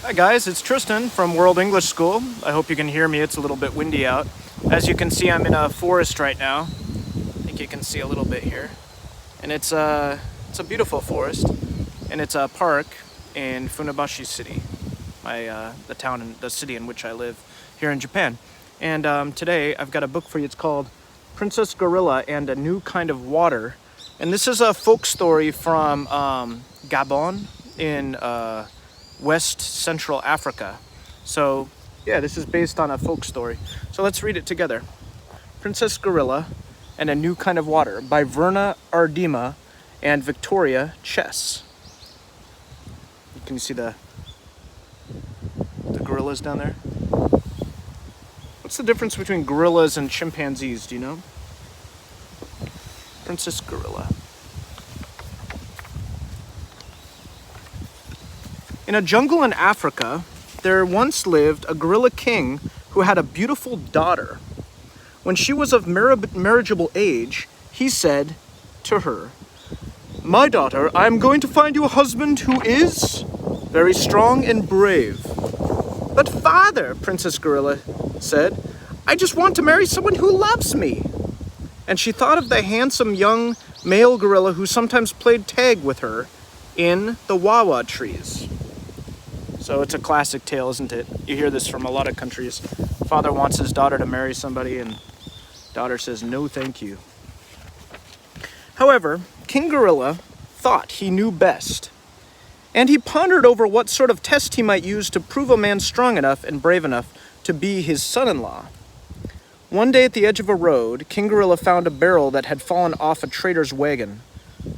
Hi guys, it's Tristan from World English School. I hope you can hear me. It's a little bit windy out. As you can see, I'm in a forest right now. I think you can see a little bit here. And it's a beautiful forest, and it's a park in Funabashi City, the city in which I live here in Japan. And today I've got a book for you. It's called Princess Gorilla and a New Kind of Water. And this is a folk story from Gabon in West Central Africa. So yeah, this is based on a folk story. So let's read it together. Princess Gorilla and a New Kind of Water by Verna Aardema and Victoria Chess. Can you see the gorillas down there? What's the difference between gorillas and chimpanzees, do you know? Princess Gorilla. In a jungle in Africa, there once lived a gorilla king who had a beautiful daughter. When she was of marriageable age, he said to her, "My daughter, I am going to find you a husband who is very strong and brave." "But father," Princess Gorilla said, "I just want to marry someone who loves me." And she thought of the handsome young male gorilla who sometimes played tag with her in the wawa trees. So it's a classic tale, isn't it? You hear this from a lot of countries. Father wants his daughter to marry somebody and daughter says, "No, thank you." However, King Gorilla thought he knew best, and he pondered over what sort of test he might use to prove a man strong enough and brave enough to be his son-in-law. One day at the edge of a road, King Gorilla found a barrel that had fallen off a trader's wagon.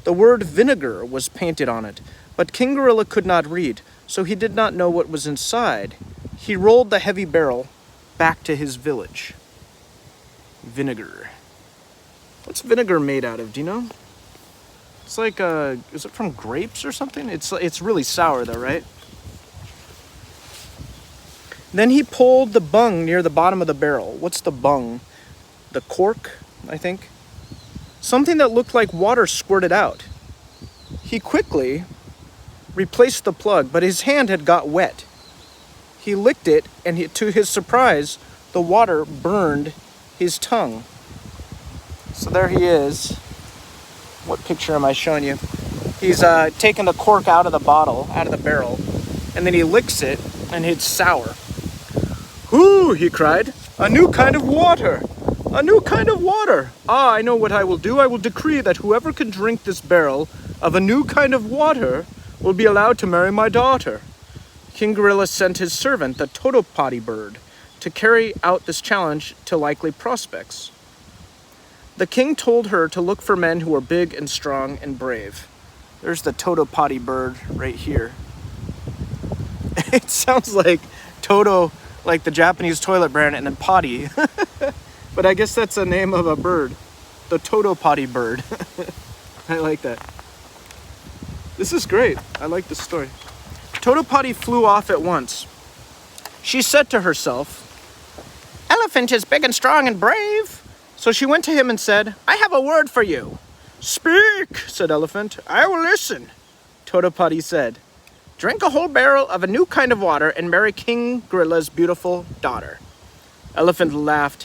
The word vinegar was painted on it, but King Gorilla could not read, so he did not know what was inside. He rolled the heavy barrel back to his village. Vinegar. What's vinegar made out of, do you know? It's like, is it from grapes or something? It's really sour though, right? Then he pulled the bung near the bottom of the barrel. What's the bung? The cork, I think. Something that looked like water squirted out. He quickly replaced the plug, but his hand had got wet. He licked it, and to his surprise, the water burned his tongue. So there he is. What picture am I showing you? He's taken the cork out of the bottle, out of the barrel, and then he licks it, and it's sour. "Hoo!" he cried. "A new kind of water! A new kind of water! Ah, I know what I will do. I will decree that whoever can drink this barrel of a new kind of water will be allowed to marry my daughter." King Gorilla sent his servant, the totopati bird, to carry out this challenge to likely prospects. The king told her to look for men who were big and strong and brave. There's the totopati bird right here. It sounds like Toto, like the Japanese toilet brand, and then potty. But I guess that's the name of a bird. The totopati bird. I like that. This is great. I like this story. Totopati flew off at once. She said to herself, "Elephant is big and strong and brave." So she went to him and said, "I have a word for you." "Speak," said Elephant. "I will listen." Totopati said, "Drink a whole barrel of a new kind of water and marry King Gorilla's beautiful daughter." Elephant laughed.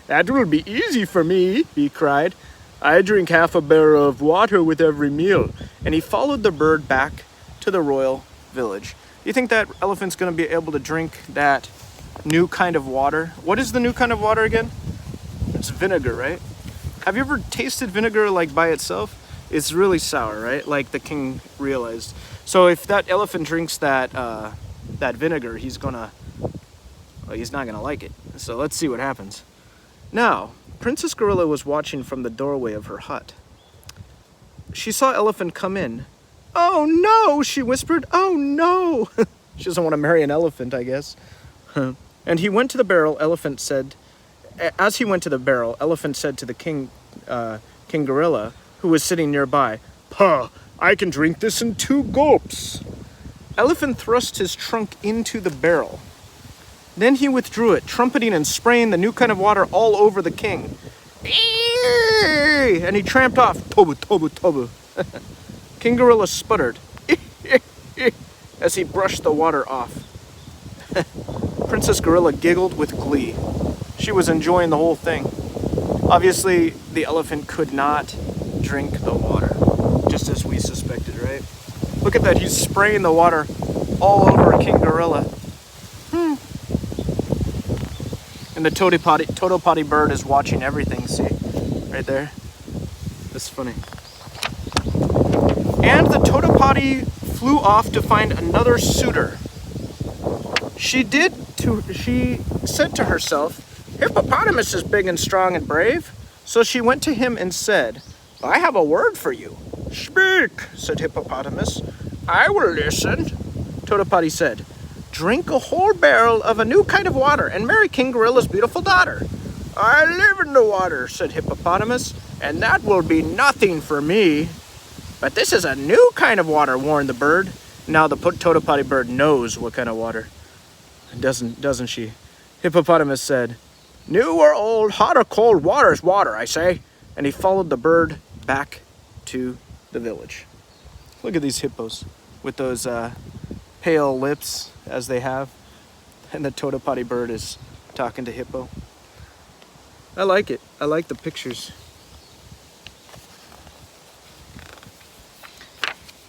"That will be easy for me," he cried. "I drink half a barrel of water with every meal." And he followed the bird back to the royal village. Do you think that elephant's going to be able to drink that new kind of water? What is the new kind of water again? It's vinegar, right? Have you ever tasted vinegar like by itself? It's really sour, right? Like the king realized. So if that elephant drinks that vinegar, he's not gonna like it. So let's see what happens. Now, Princess Gorilla was watching from the doorway of her hut. She saw Elephant come in. "Oh no," she whispered. "Oh no." She doesn't want to marry an elephant, I guess. And he went to the barrel. As he went to the barrel, Elephant said to the King Gorilla, who was sitting nearby, "Puh, I can drink this in 2 gulps." Elephant thrust his trunk into the barrel. Then he withdrew it, trumpeting and spraying the new kind of water all over the king. And he tramped off. "Tobu, tobu, tobu." King Gorilla sputtered. as he brushed the water off. Princess Gorilla giggled with glee. She was enjoying the whole thing. Obviously, the elephant could not drink the water, just as we suspected, right? Look at that, he's spraying the water all over King Gorilla. And the Toto Potty bird is watching everything, see? Right there. That's funny. And the Toto Potty flew off to find another suitor. She said to herself, "Hippopotamus is big and strong and brave." So she went to him and said, "I have a word for you." "Speak," said Hippopotamus. "I will listen." Toto Potty said, "Drink a whole barrel of a new kind of water and marry King Gorilla's beautiful daughter." "I live in the water," said Hippopotamus, "and that will be nothing for me." "But this is a new kind of water," warned the bird. Now the Toto Potty bird knows what kind of water. Doesn't she? Hippopotamus said, "New or old, hot or cold, water is water, I say." And he followed the bird back to the village. Look at these hippos with those pale lips as they have. And the Toto Potty bird is talking to Hippo. I like it. I like the pictures.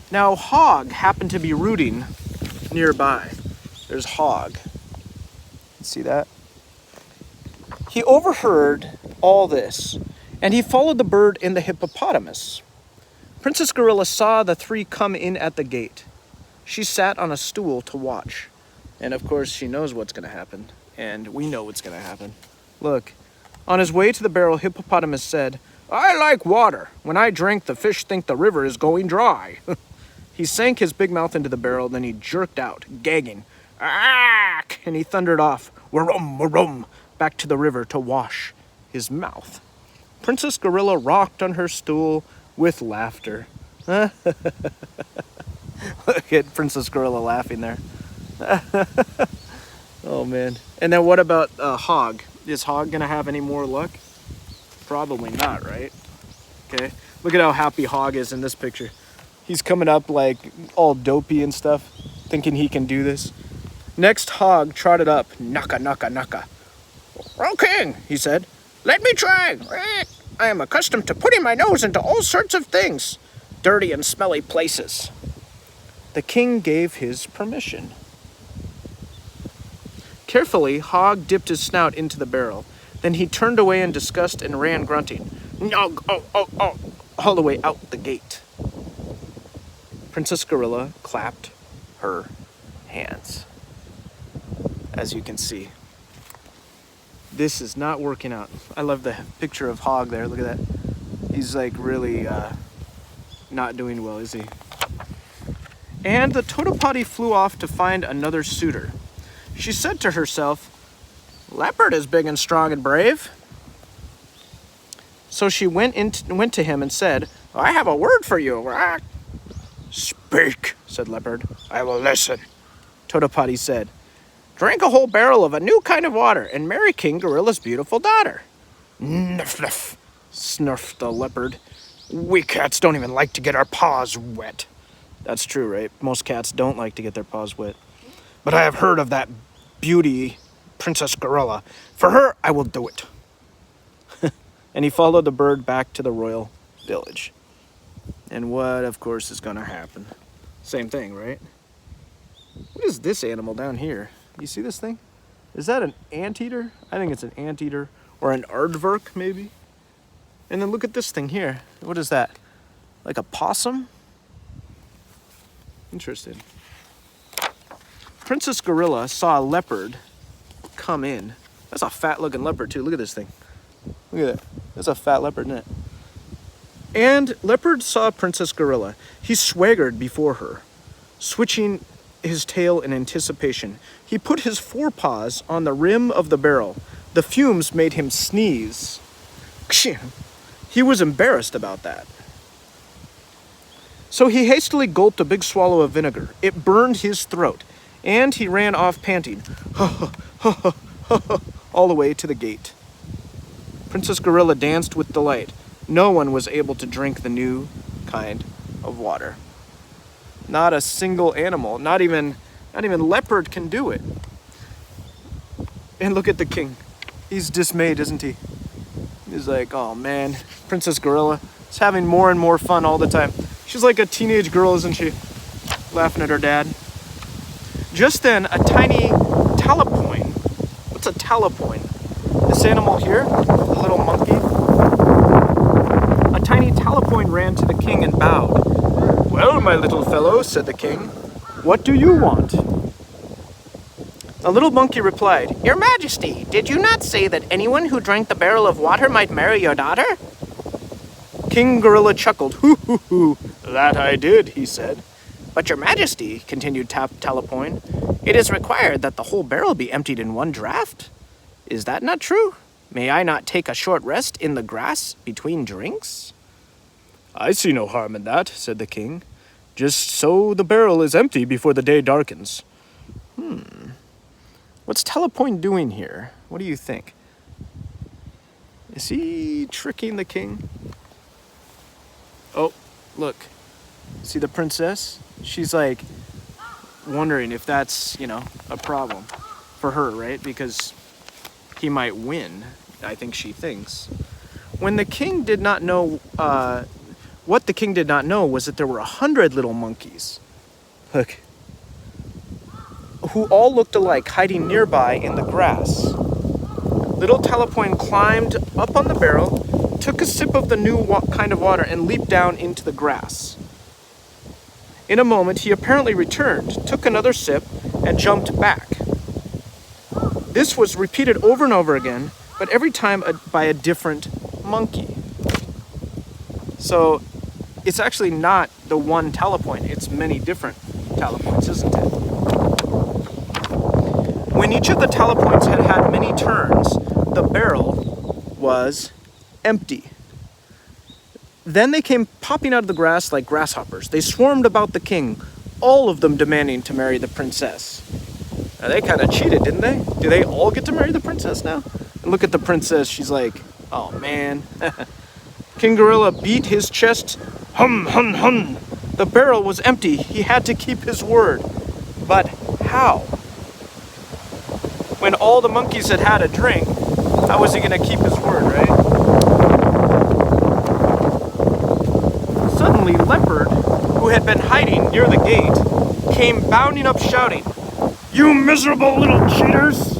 Now Hog happened to be rooting nearby. There's Hog. See that? He overheard all this, and he followed the bird and the hippopotamus. Princess Gorilla saw the three come in at the gate. She sat on a stool to watch. And of course, she knows what's going to happen. And we know what's going to happen. Look, on his way to the barrel, Hippopotamus said, "I like water. When I drink, the fish think the river is going dry." He sank his big mouth into the barrel, then he jerked out, gagging. "Ack!" And he thundered off, "Warum, warum," back to the river to wash his mouth. Princess Gorilla rocked on her stool with laughter. Look at Princess Gorilla laughing there. Oh, man. And then what about Hog? Is Hog going to have any more luck? Probably not, right? Okay. Look at how happy Hog is in this picture. He's coming up like all dopey and stuff, thinking he can do this. Next, Hog trotted up, "Naka, naka, naka." "Oh, King," he said, "let me try. I am accustomed to putting my nose into all sorts of things, dirty and smelly places." The king gave his permission. Carefully, Hog dipped his snout into the barrel. Then he turned away in disgust and ran grunting, "Nog, oh, oh, oh," all the way out the gate. Princess Gorilla clapped her hands. As you can see, this is not working out. I love the picture of Hog there. Look at that. He's like really not doing well, is he? And the Toto Potty flew off to find another suitor. She said to herself, "Leopard is big and strong and brave." So she went to him and said, "I have a word for you." "Speak," said Leopard. "I will listen." Toto Potty said, "Drink a whole barrel of a new kind of water and marry King Gorilla's beautiful daughter." "Nuff, nuff," snarfed the leopard. "We cats don't even like to get our paws wet." That's true, right? Most cats don't like to get their paws wet. "But I have heard of that beauty, Princess Gorilla. For her, I will do it." And he followed the bird back to the royal village. And what, of course, is going to happen? Same thing, right? What is this animal down here? You see this thing? Is that an anteater? I think it's an anteater or an aardvark, maybe. And then look at this thing here. What is that? Like a possum? Interesting. Princess Gorilla saw a leopard come in. That's a fat-looking leopard, too. Look at this thing. Look at that. That's a fat leopard, isn't it? And Leopard saw Princess Gorilla. He swaggered before her, switching his tail in anticipation. He put his forepaws on the rim of the barrel. The fumes made him sneeze. He was embarrassed about that. So he hastily gulped a big swallow of vinegar. It burned his throat, and he ran off panting, all the way to the gate. Princess Gorilla danced with delight. No one was able to drink the new kind of water. Not a single animal, not even leopard can do it. And look at the king. He's dismayed, isn't he? He's like, oh man, Princess Gorilla is having more and more fun all the time. She's like a teenage girl, isn't she? Laughing at her dad. Just then, a tiny talapoin. What's a talapoin? This animal here, the little monkey. A tiny talapoin ran to the king and bowed. Well, my little fellow, said the king, what do you want? The little monkey replied, Your Majesty, did you not say that anyone who drank the barrel of water might marry your daughter? King Gorilla chuckled. Hoo, hoo, hoo. That I did, he said. But your Majesty, continued Talapoin, it is required that the whole barrel be emptied in one draught. Is that not true? May I not take a short rest in the grass between drinks? I see no harm in that, said the king. Just so the barrel is empty before the day darkens. What's Talapoin doing here? What do you think? Is he tricking the king? Oh, look. See the princess? She's like wondering if that's, a problem for her, right? Because he might win, I think she thinks. When the king did not know, what the king did not know was that there were 100 little monkeys. Look. Who all looked alike, hiding nearby in the grass. Little Talapoin climbed up on the barrel, took a sip of the new kind of water, and leaped down into the grass. In a moment, he apparently returned, took another sip, and jumped back. This was repeated over and over again, but every time by a different monkey. So, it's actually not the one Talapoin, it's many different Talapoins, isn't it? When each of the Talapoins had had many turns, the barrel was empty. Then they came popping out of the grass like grasshoppers. They swarmed about the king, all of them demanding to marry the princess. Now, they kind of cheated, didn't they? Do they all get to marry the princess now? And look at the princess. She's like, oh, man. King Gorilla beat his chest. Hum, hum, hum. The barrel was empty. He had to keep his word. But how? When all the monkeys had had a drink, how was he going to keep his word, right? Suddenly, Leopard, who had been hiding near the gate, came bounding up shouting, You miserable little cheaters!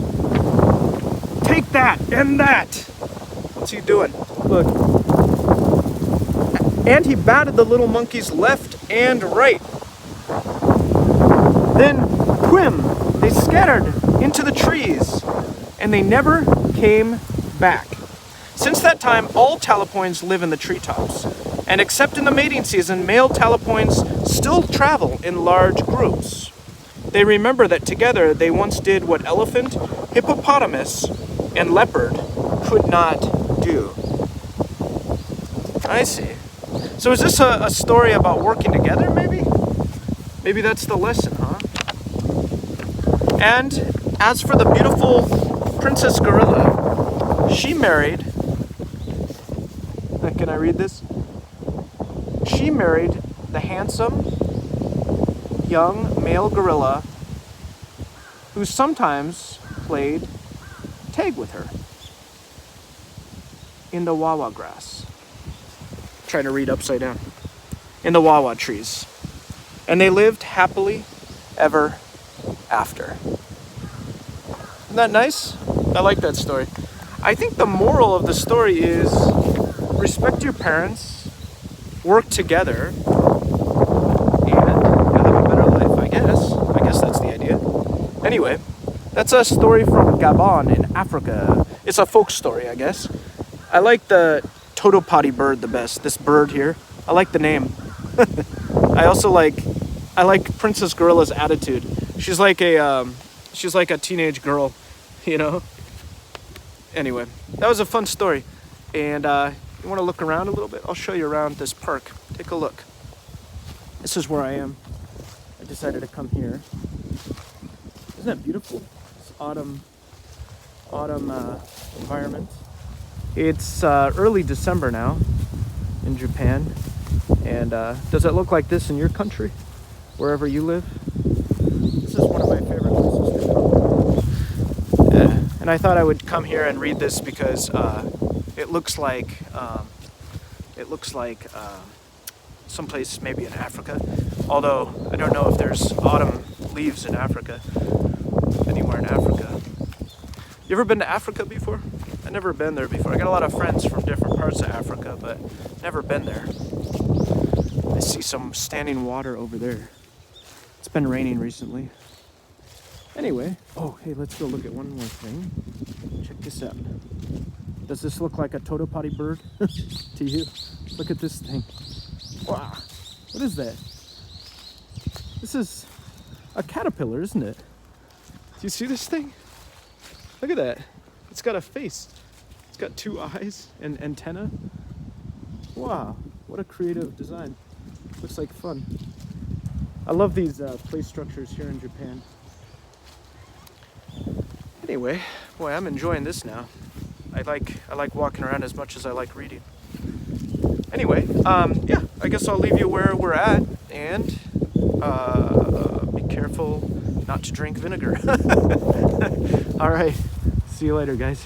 Take that and that! What's he doing? Look. And he batted the little monkeys left and right. Then, whim, they scattered into the trees, and they never came back. Since that time, all Talapoins live in the treetops, and except in the mating season, male Talapoins still travel in large groups. They remember that together they once did what elephant, hippopotamus, and leopard could not do. I see. So is this a story about working together, maybe? Maybe that's the lesson, huh? And as for the beautiful Princess Gorilla, she married... Can I read this? She married the handsome, young male gorilla who sometimes played tag with her in the wawa grass. Trying to read upside down. In the wawa trees. And they lived happily ever after. Isn't that nice? I like that story. I think the moral of the story is respect your parents, work together, and you'll have a better life, I guess. I guess that's the idea. Anyway, that's a story from Gabon in Africa. It's a folk story, I guess. I like the Totopati bird the best, this bird here. I like the name. I like Princess Gorilla's attitude. She's like a teenage girl, Anyway, that was a fun story. And you want to look around a little bit? I'll show you around this park. Take a look. This is where I am. I decided to come here. Isn't that beautiful? This autumn environment. It's early December now in Japan. And does it look like this in your country? wherever you live. This is one of my favorite places to come. Yeah. And I thought I would come here and read this because it looks like someplace maybe in Africa. Although I don't know if there's autumn leaves in Africa, anywhere in Africa. You ever been to Africa before? I've never been there before. I got a lot of friends from different parts of Africa, but never been there. I see some standing water over there. It's been raining recently. Anyway, oh hey, let's go look at one more thing. Check this out. Does this look like a toto potty bird to you? Look at this thing. Wow, what is that? This is a caterpillar, isn't it? Do you see this thing? Look at that. It's got a face. It's got 2 eyes and antenna. Wow, what a creative design. Looks like fun. I love these play structures here in Japan. Anyway, boy, I'm enjoying this now. I like walking around as much as I like reading. Anyway, yeah, I guess I'll leave you where we're at, and be careful not to drink vinegar. All right, see you later, guys.